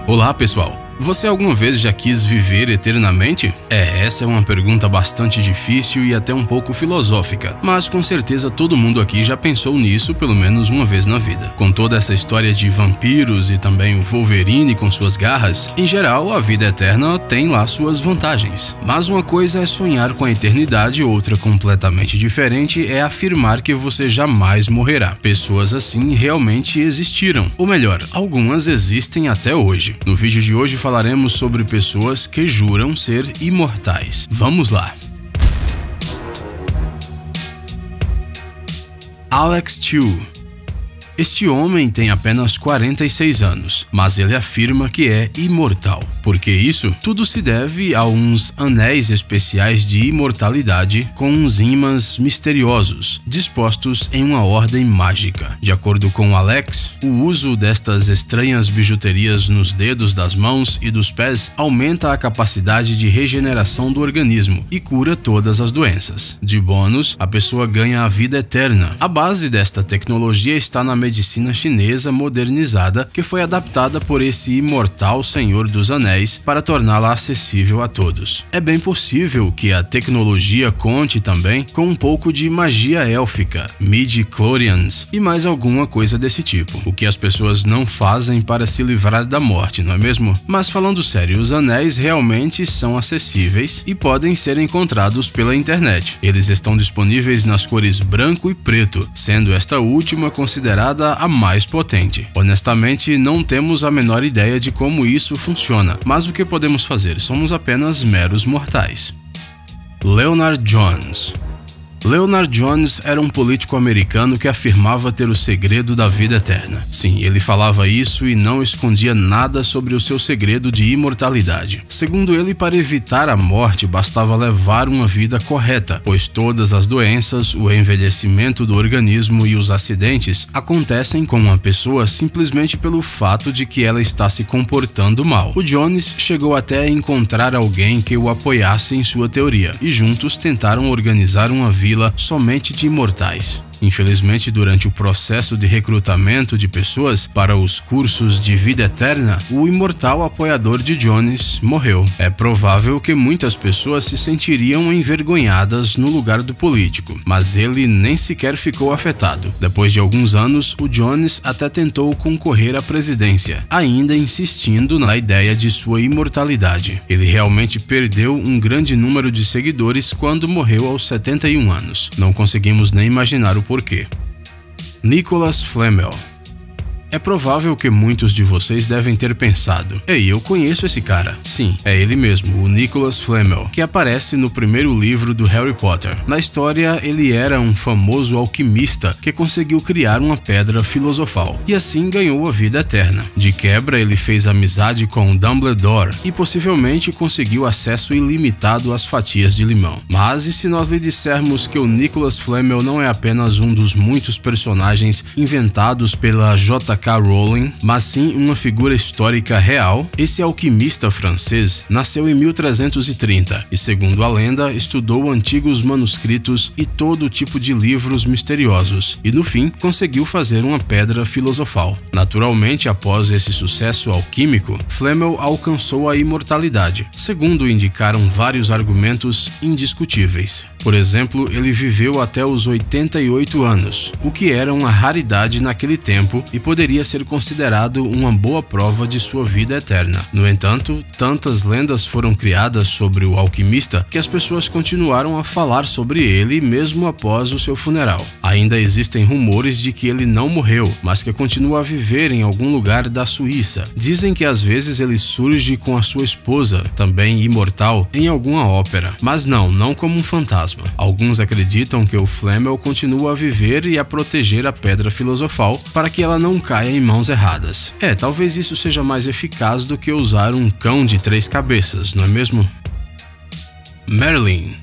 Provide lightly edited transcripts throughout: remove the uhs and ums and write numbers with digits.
Olá, pessoal! Você alguma vez já quis viver eternamente? Essa é uma pergunta bastante difícil e até um pouco filosófica, mas com certeza todo mundo aqui já pensou nisso pelo menos uma vez na vida. Com toda essa história de vampiros e também o Wolverine com suas garras, em geral a vida eterna tem lá suas vantagens. Mas uma coisa é sonhar com a eternidade, outra completamente diferente é afirmar que você jamais morrerá. Pessoas assim realmente existiram, ou melhor, algumas existem até hoje. No vídeo de hoje falaremos sobre pessoas que juram ser imortais. Vamos lá! Alex Tew. Este homem tem apenas 46 anos, mas ele afirma que é imortal. Por que isso? Tudo se deve a uns anéis especiais de imortalidade com uns ímãs misteriosos, dispostos em uma ordem mágica. De acordo com Alex, o uso destas estranhas bijuterias nos dedos das mãos e dos pés aumenta a capacidade de regeneração do organismo e cura todas as doenças. De bônus, a pessoa ganha a vida eterna. A base desta tecnologia está na medicina chinesa modernizada, que foi adaptada por esse imortal Senhor dos Anéis para torná-la acessível a todos. É bem possível que a tecnologia conte também com um pouco de magia élfica, midi-chlorians e mais alguma coisa desse tipo, o que as pessoas não fazem para se livrar da morte, não é mesmo? Mas falando sério, os anéis realmente são acessíveis e podem ser encontrados pela internet. Eles estão disponíveis nas cores branco e preto, sendo esta última considerada a mais potente. Honestamente, não temos a menor ideia de como isso funciona, mas o que podemos fazer? Somos apenas meros mortais. Leonard Jones. Leonard Jones era um político americano que afirmava ter o segredo da vida eterna. Sim, ele falava isso e não escondia nada sobre o seu segredo de imortalidade. Segundo ele, para evitar a morte, bastava levar uma vida correta, pois todas as doenças, o envelhecimento do organismo e os acidentes acontecem com uma pessoa simplesmente pelo fato de que ela está se comportando mal. O Jones chegou até a encontrar alguém que o apoiasse em sua teoria, e juntos tentaram organizar uma vila somente de imortais. Infelizmente, durante o processo de recrutamento de pessoas para os cursos de vida eterna, o imortal apoiador de Jones morreu. É provável que muitas pessoas se sentiriam envergonhadas no lugar do político, mas ele nem sequer ficou afetado. Depois de alguns anos, o Jones até tentou concorrer à presidência, ainda insistindo na ideia de sua imortalidade. Ele realmente perdeu um grande número de seguidores quando morreu aos 71 anos. Não conseguimos nem imaginar o porquê. Nicholas Flamel. É provável que muitos de vocês devem ter pensado: ei, eu conheço esse cara. Sim, é ele mesmo, o Nicholas Flamel, que aparece no primeiro livro do Harry Potter. Na história, ele era um famoso alquimista que conseguiu criar uma pedra filosofal, e assim ganhou a vida eterna. De quebra, ele fez amizade com Dumbledore e possivelmente conseguiu acesso ilimitado às fatias de limão. Mas e se nós lhe dissermos que o Nicholas Flamel não é apenas um dos muitos personagens inventados pela J.K. Rowling, mas sim uma figura histórica real? Esse alquimista francês nasceu em 1330 e, segundo a lenda, estudou antigos manuscritos e todo tipo de livros misteriosos e, no fim, conseguiu fazer uma pedra filosofal. Naturalmente, após esse sucesso alquímico, Flamel alcançou a imortalidade, segundo indicaram vários argumentos indiscutíveis. Por exemplo, ele viveu até os 88 anos, o que era uma raridade naquele tempo e poderia ser considerado uma boa prova de sua vida eterna. No entanto, tantas lendas foram criadas sobre o alquimista que as pessoas continuaram a falar sobre ele mesmo após o seu funeral. Ainda existem rumores de que ele não morreu, mas que continua a viver em algum lugar da Suíça. Dizem que às vezes ele surge com a sua esposa, também imortal, em alguma ópera, mas não como um fantasma. Alguns acreditam que o Flamel continua a viver e a proteger a pedra filosofal para que ela não caia em mãos erradas. Talvez isso seja mais eficaz do que usar um cão de 3 cabeças, não é mesmo? Merlin.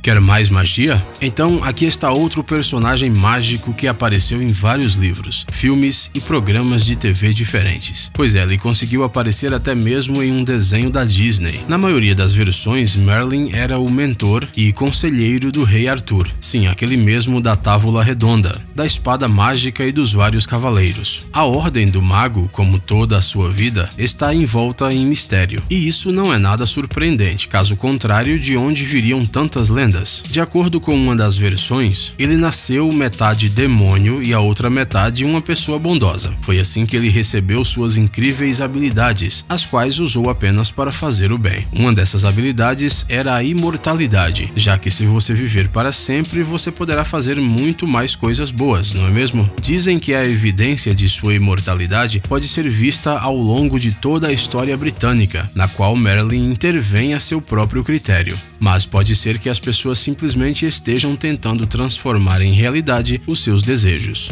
Quer mais magia? Então aqui está outro personagem mágico que apareceu em vários livros, filmes e programas de TV diferentes. Pois é, ele conseguiu aparecer até mesmo em um desenho da Disney. Na maioria das versões, Merlin era o mentor e conselheiro do rei Arthur. Sim, aquele mesmo da Távola Redonda, da espada mágica e dos vários cavaleiros. A Ordem do Mago, como toda a sua vida, está envolta em mistério. E isso não é nada surpreendente, caso contrário de onde viriam tantas lendas. De acordo com uma das versões, ele nasceu metade demônio e a outra metade uma pessoa bondosa. Foi assim que ele recebeu suas incríveis habilidades, as quais usou apenas para fazer o bem. Uma dessas habilidades era a imortalidade, já que se você viver para sempre, você poderá fazer muito mais coisas boas, não é mesmo? Dizem que a evidência de sua imortalidade pode ser vista ao longo de toda a história britânica, na qual Merlin intervém a seu próprio critério. Mas pode ser que as pessoas simplesmente estejam tentando transformar em realidade os seus desejos.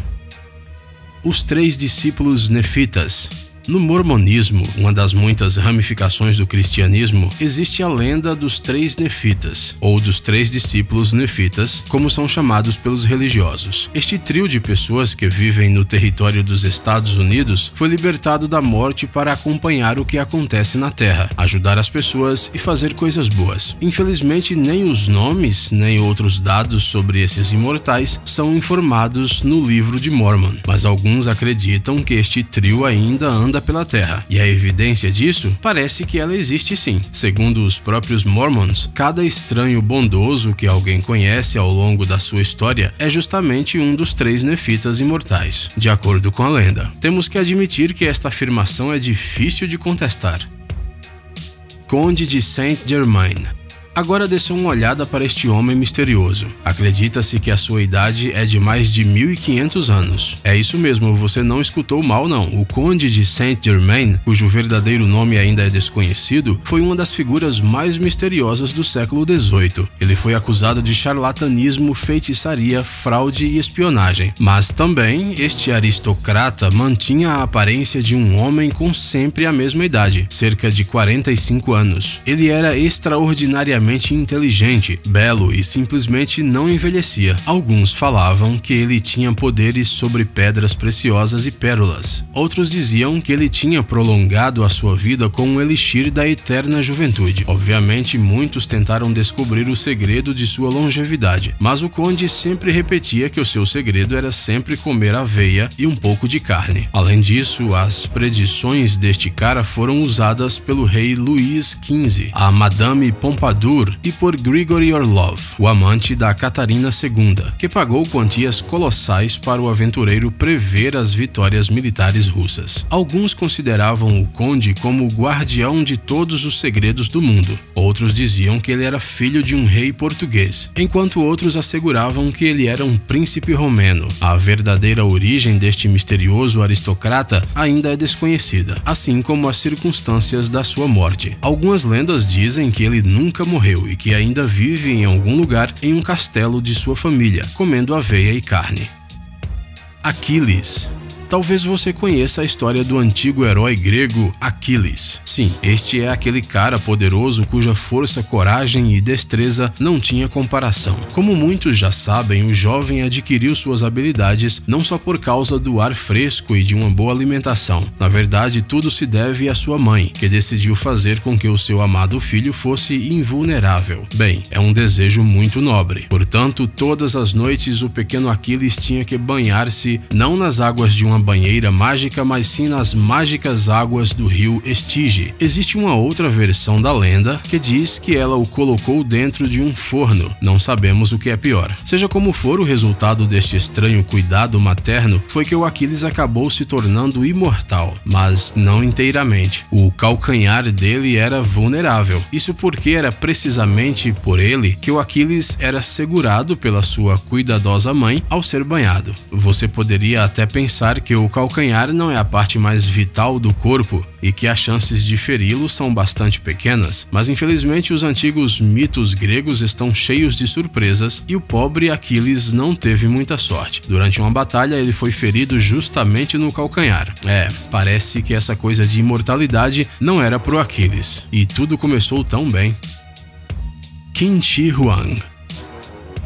Os 3 discípulos nefitas. No mormonismo, uma das muitas ramificações do cristianismo, existe a lenda dos 3 nefitas, ou dos 3 discípulos nefitas, como são chamados pelos religiosos. Este trio de pessoas que vivem no território dos Estados Unidos foi libertado da morte para acompanhar o que acontece na Terra, ajudar as pessoas e fazer coisas boas. Infelizmente, nem os nomes, nem outros dados sobre esses imortais são informados no livro de Mormon, mas alguns acreditam que este trio ainda anda pela Terra, e a evidência disso parece que ela existe sim. Segundo os próprios Mormons, cada estranho bondoso que alguém conhece ao longo da sua história é justamente um dos 3 nefitas imortais, de acordo com a lenda. Temos que admitir que esta afirmação é difícil de contestar. Conde de Saint-Germain. Agora dê só uma olhada para este homem misterioso. Acredita-se que a sua idade é de mais de 1500 anos. É isso mesmo, você não escutou mal não. O Conde de Saint-Germain, cujo verdadeiro nome ainda é desconhecido, foi uma das figuras mais misteriosas do século XVIII. Ele foi acusado de charlatanismo, feitiçaria, fraude e espionagem. Mas também, este aristocrata mantinha a aparência de um homem com sempre a mesma idade, cerca de 45 anos. Ele era extraordinariamente inteligente, belo e simplesmente não envelhecia. Alguns falavam que ele tinha poderes sobre pedras preciosas e pérolas. Outros diziam que ele tinha prolongado a sua vida com um elixir da eterna juventude. Obviamente, muitos tentaram descobrir o segredo de sua longevidade, mas o conde sempre repetia que o seu segredo era sempre comer aveia e um pouco de carne. Além disso, as predições deste cara foram usadas pelo rei Luís XV, a Madame Pompadour e por Grigory Orlov, o amante da Catarina II, que pagou quantias colossais para o aventureiro prever as vitórias militares russas. Alguns consideravam o conde como o guardião de todos os segredos do mundo. Outros diziam que ele era filho de um rei português, enquanto outros asseguravam que ele era um príncipe romeno. A verdadeira origem deste misterioso aristocrata ainda é desconhecida, assim como as circunstâncias da sua morte. Algumas lendas dizem que ele nunca morreu e que ainda vive em algum lugar em um castelo de sua família, comendo aveia e carne. Aquiles. Talvez você conheça a história do antigo herói grego Aquiles. Sim, este é aquele cara poderoso cuja força, coragem e destreza não tinha comparação. Como muitos já sabem, o jovem adquiriu suas habilidades não só por causa do ar fresco e de uma boa alimentação. Na verdade, tudo se deve à sua mãe, que decidiu fazer com que o seu amado filho fosse invulnerável. Bem, é um desejo muito nobre. Portanto, todas as noites o pequeno Aquiles tinha que banhar-se não nas águas de uma banheira mágica, mas sim nas mágicas águas do rio Estige. Existe uma outra versão da lenda que diz que ela o colocou dentro de um forno. Não sabemos o que é pior. Seja como for, o resultado deste estranho cuidado materno foi que o Aquiles acabou se tornando imortal, mas não inteiramente. O calcanhar dele era vulnerável. Isso porque era precisamente por ele que o Aquiles era segurado pela sua cuidadosa mãe ao ser banhado. Você poderia até pensar que o calcanhar não é a parte mais vital do corpo e que as chances de feri-lo são bastante pequenas, mas infelizmente os antigos mitos gregos estão cheios de surpresas e o pobre Aquiles não teve muita sorte. Durante uma batalha ele foi ferido justamente no calcanhar. Parece que essa coisa de imortalidade não era pro Aquiles, e tudo começou tão bem. Qin Shi Huang.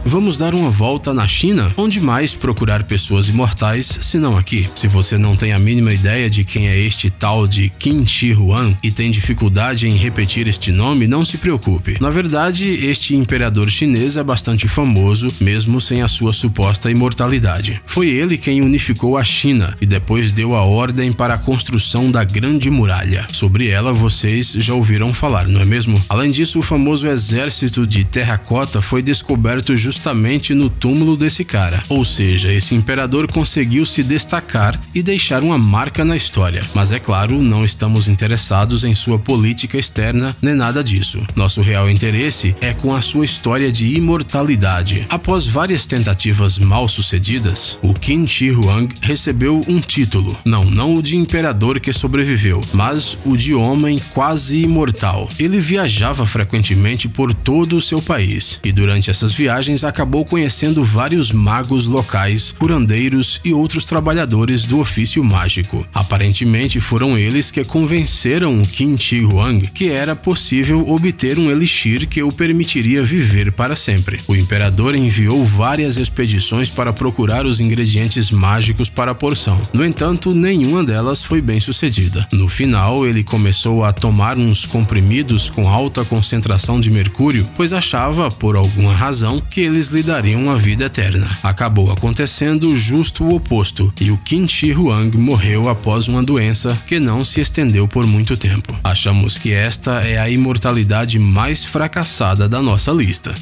Vamos dar uma volta na China? Onde mais procurar pessoas imortais se não aqui? Se você não tem a mínima ideia de quem é este tal de Qin Shi Huang e tem dificuldade em repetir este nome, não se preocupe. Na verdade, este imperador chinês é bastante famoso, mesmo sem a sua suposta imortalidade. Foi ele quem unificou a China e depois deu a ordem para a construção da Grande Muralha. Sobre ela vocês já ouviram falar, não é mesmo? Além disso, o famoso exército de terracota foi descoberto justamente no túmulo desse cara. Ou seja, esse imperador conseguiu se destacar e deixar uma marca na história. Mas é claro, não estamos interessados em sua política externa nem nada disso. Nosso real interesse é com a sua história de imortalidade. Após várias tentativas mal sucedidas, o Qin Shi Huang recebeu um título. Não o de imperador que sobreviveu, mas o de homem quase imortal. Ele viajava frequentemente por todo o seu país e durante essas viagens acabou conhecendo vários magos locais, curandeiros e outros trabalhadores do ofício mágico. Aparentemente foram eles que convenceram o Qin Shi Huang que era possível obter um elixir que o permitiria viver para sempre. O imperador enviou várias expedições para procurar os ingredientes mágicos para a porção. No entanto, nenhuma delas foi bem sucedida. No final, ele começou a tomar uns comprimidos com alta concentração de mercúrio, pois achava, por alguma razão, que eles lhe dariam a vida eterna. Acabou acontecendo justo o oposto, e o Qin Shi Huang morreu após uma doença que não se estendeu por muito tempo. Achamos que esta é a imortalidade mais fracassada da nossa lista.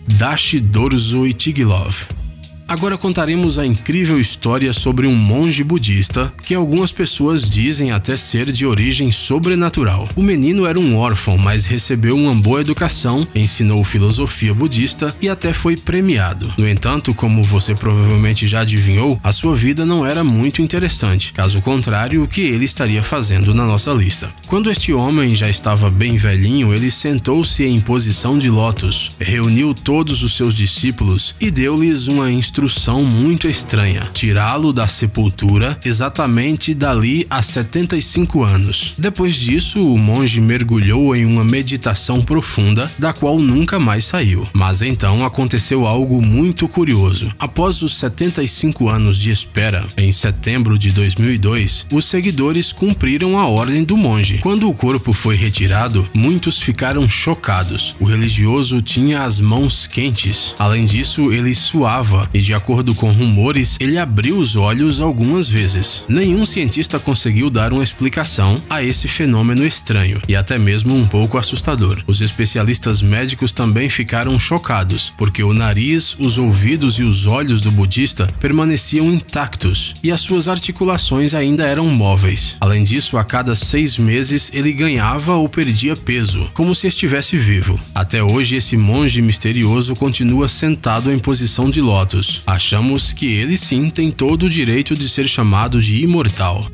Dashi Dorzo Ichigilov. Agora contaremos a incrível história sobre um monge budista que algumas pessoas dizem até ser de origem sobrenatural. O menino era um órfão, mas recebeu uma boa educação, ensinou filosofia budista e até foi premiado. No entanto, como você provavelmente já adivinhou, a sua vida não era muito interessante, caso contrário, o que ele estaria fazendo na nossa lista. Quando este homem já estava bem velhinho, ele sentou-se em posição de lótus, reuniu todos os seus discípulos e deu-lhes uma instrução muito estranha: tirá-lo da sepultura exatamente dali a 75 anos. Depois disso, o monge mergulhou em uma meditação profunda, da qual nunca mais saiu. Mas então aconteceu algo muito curioso. Após os 75 anos de espera, em setembro de 2002, os seguidores cumpriram a ordem do monge. Quando o corpo foi retirado, muitos ficaram chocados. O religioso tinha as mãos quentes. Além disso, ele suava e, de acordo com rumores, ele abriu os olhos algumas vezes. Nenhum cientista conseguiu dar uma explicação a esse fenômeno estranho e até mesmo um pouco assustador. Os especialistas médicos também ficaram chocados, porque o nariz, os ouvidos e os olhos do budista permaneciam intactos e as suas articulações ainda eram móveis. Além disso, a cada 6 meses ele ganhava ou perdia peso, como se estivesse vivo. Até hoje, esse monge misterioso continua sentado em posição de lótus. Achamos que ele sim tem todo o direito de ser chamado de imortal.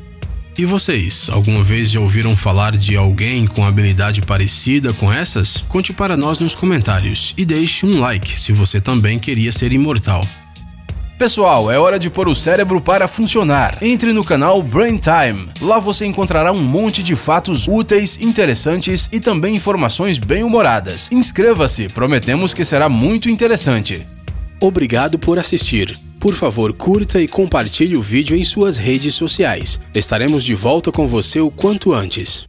E vocês, alguma vez já ouviram falar de alguém com habilidade parecida com essas? Conte para nós nos comentários e deixe um like se você também queria ser imortal. Pessoal, é hora de pôr o cérebro para funcionar. Entre no canal Brain Time. Lá você encontrará um monte de fatos úteis, interessantes e também informações bem-humoradas. Inscreva-se, prometemos que será muito interessante. Obrigado por assistir. Por favor, curta e compartilhe o vídeo em suas redes sociais. Estaremos de volta com você o quanto antes.